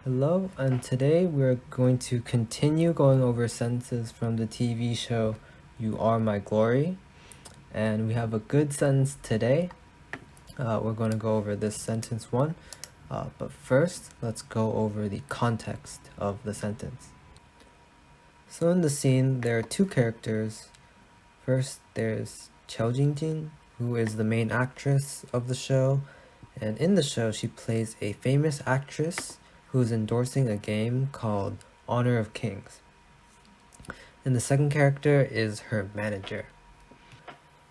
Hello, and today we're going to continue going over sentences from the TV show You Are My Glory. And we have a good sentence today. We're going to go over this sentence one. But first, let's go over the context of the sentence. So in the scene, there are two characters. First, there's Qiao Jingjing, who is the main actress of the show. And in the show, she plays a famous actress who's endorsing a game called Honor of Kings. And the second character is her manager.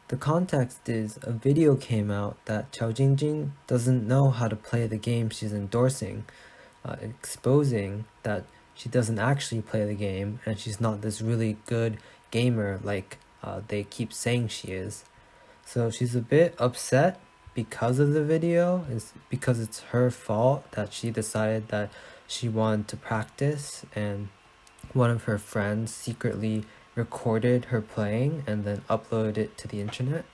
The context is a video came out that Qiao Jingjing doesn't know how to play the game she's endorsing, exposing that she doesn't actually play the game and she's not this really good gamer like they keep saying she is. So she's a bit upset because of the video. It's because it's her fault that she decided that she wanted to practice, and one of her friends secretly recorded her playing and then uploaded it to the internet.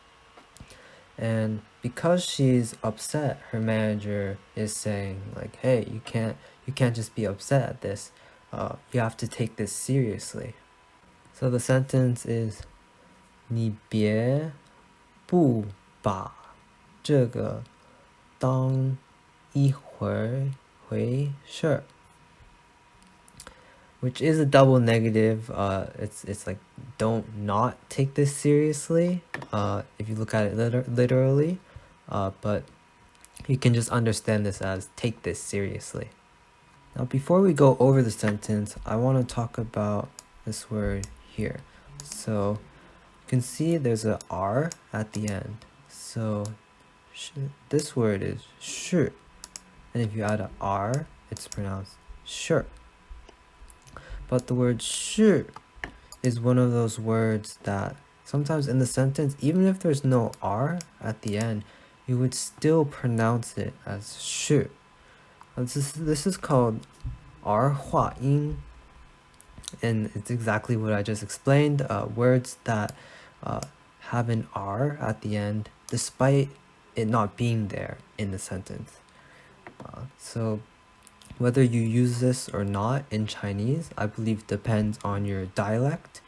And because she's upset, her manager is saying like, hey, you can't just be upset at this. You have to take this seriously. So the sentence is 你别不把这个当一回事, which is a double negative. It's like don't not take this seriously if you look at it literally, but you can just understand this as take this seriously. Now before we go over the sentence, I want to talk about this word here. So you can see there's a R at the end. So this word is 是, and if you add a R, it's pronounced 是. But the word 是 is one of those words that sometimes in the sentence, even if there's no R at the end, you would still pronounce it as 是. This is called 儿化音, and it's exactly what I just explained. Words that have an R at the end, despite it not being there in the sentence. So whether you use this or not in Chinese, I believe depends on your dialect.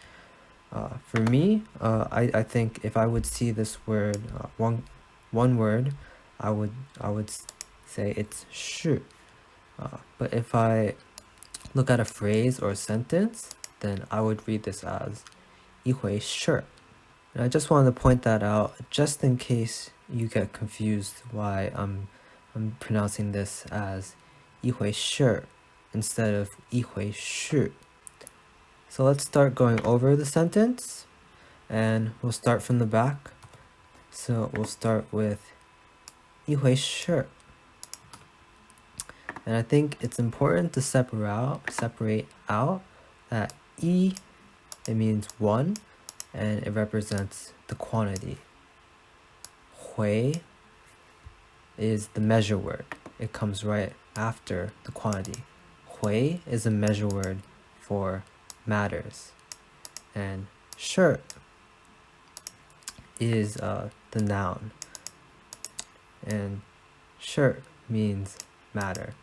For me, I think if I would see this word, one word, I would say it's 是. But if I look at a phrase or a sentence, then I would read this as 一回事. And I just wanted to point that out just in case you get confused why I'm pronouncing this as 一回事 instead of 一回事. So let's start going over the sentence, and we'll start from the back. So we'll start with 一回事. And I think it's important to separate out that 一, it means one, and it represents the quantity. 回 is the measure word. It comes right after the quantity. 回is a measure word for matters. And 事 is the noun. And 事 means matter.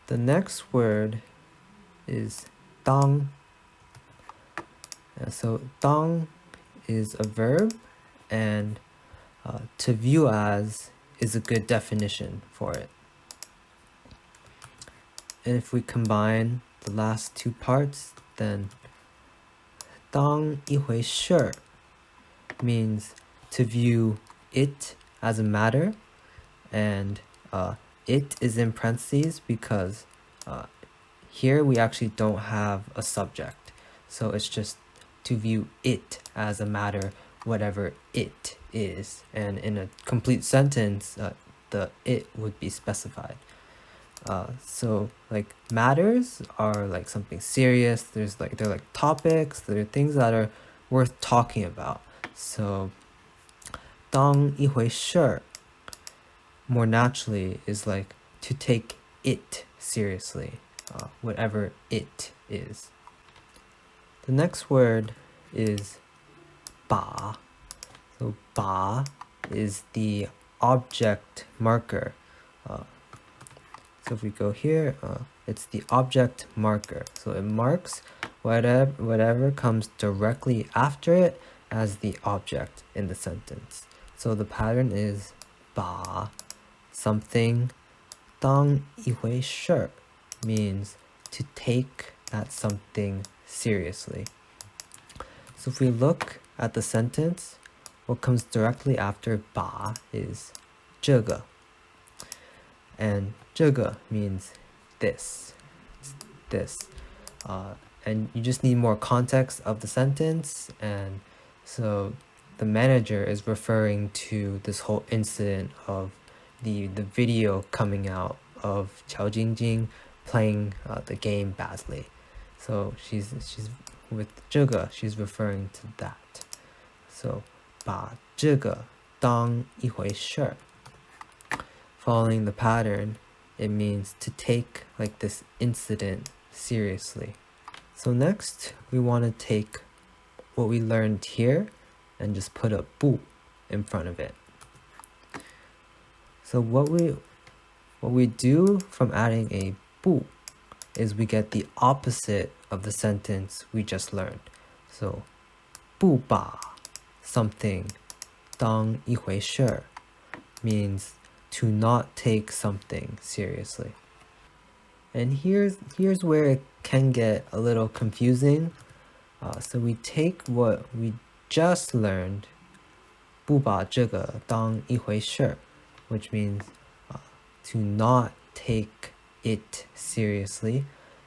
The next word is 当. So 当 is a verb, and to view as is a good definition for it. And if we combine the last two parts, then 当一回事 means to view it as a matter, and it is in parentheses because here we actually don't have a subject. So it's just to view it as a matter, whatever it is. And in a complete sentence, the it would be specified. So like matters are like something serious. They're like topics. They're things that are worth talking about. So 当一回事 more naturally is like to take it seriously, whatever it is. The next word is 把. So 把 is the object marker. So if we go here, it's the object marker. So it marks whatever comes directly after it as the object in the sentence. So the pattern is 把 something 当一回事 means to take that something seriously. So if we look at the sentence, what comes directly after 把 is 这个. And 这个 means this. And you just need more context of the sentence. And so the manager is referring to this whole incident of the video coming out of Qiao Jingjing playing the game badly. So she's with 这个, she's referring to that. So 把这个当一回事. Following the pattern, it means to take like this incident seriously. So next, we want to take what we learned here and just put a 不 in front of it. So what we do from adding a 不 is we get the opposite of the sentence we just learned. So 不把 something 当一回事 means to not take something seriously. And here's where it can get a little confusing. So we take what we just learned, 不把这个当一回事, which means to not take it seriously,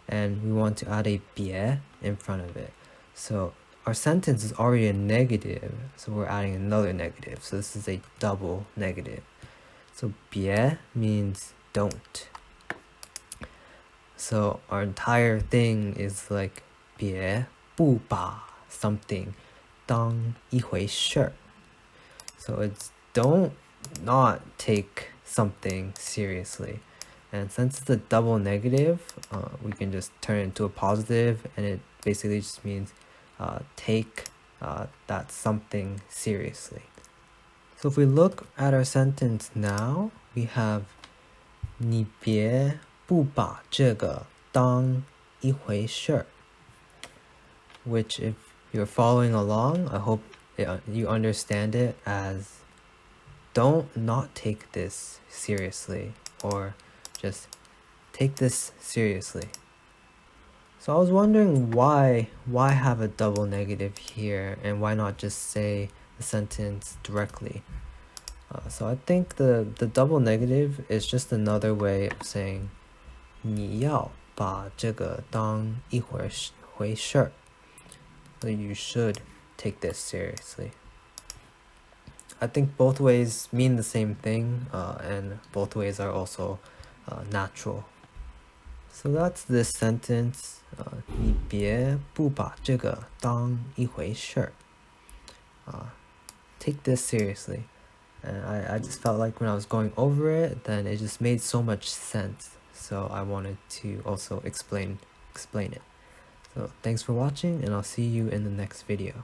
and we want to add a 别 in front of it. So our sentence is already a negative, so we're adding another negative. So this is a double negative. So 别 means don't. So our entire thing is like 别不把 something 当一回事. So it's don't not take something seriously. And since it's a double negative, we can just turn it into a positive, and it basically just means take that something seriously. So if we look at our sentence now, we have 你别不把这个当一回事, which if you're following along, I hope you understand it as don't not take this seriously, or just take this seriously. So I was wondering why have a double negative here, and why not just say the sentence directly. So I think the double negative is just another way of saying 你要把这个当一回事. So you should take this seriously. I think both ways mean the same thing, and both ways are also natural. So that's this sentence. 你别不把这个当一回事. Take this seriously. And I just felt like when I was going over it, then it just made so much sense. So I wanted to also explain it. So thanks for watching, and I'll see you in the next video.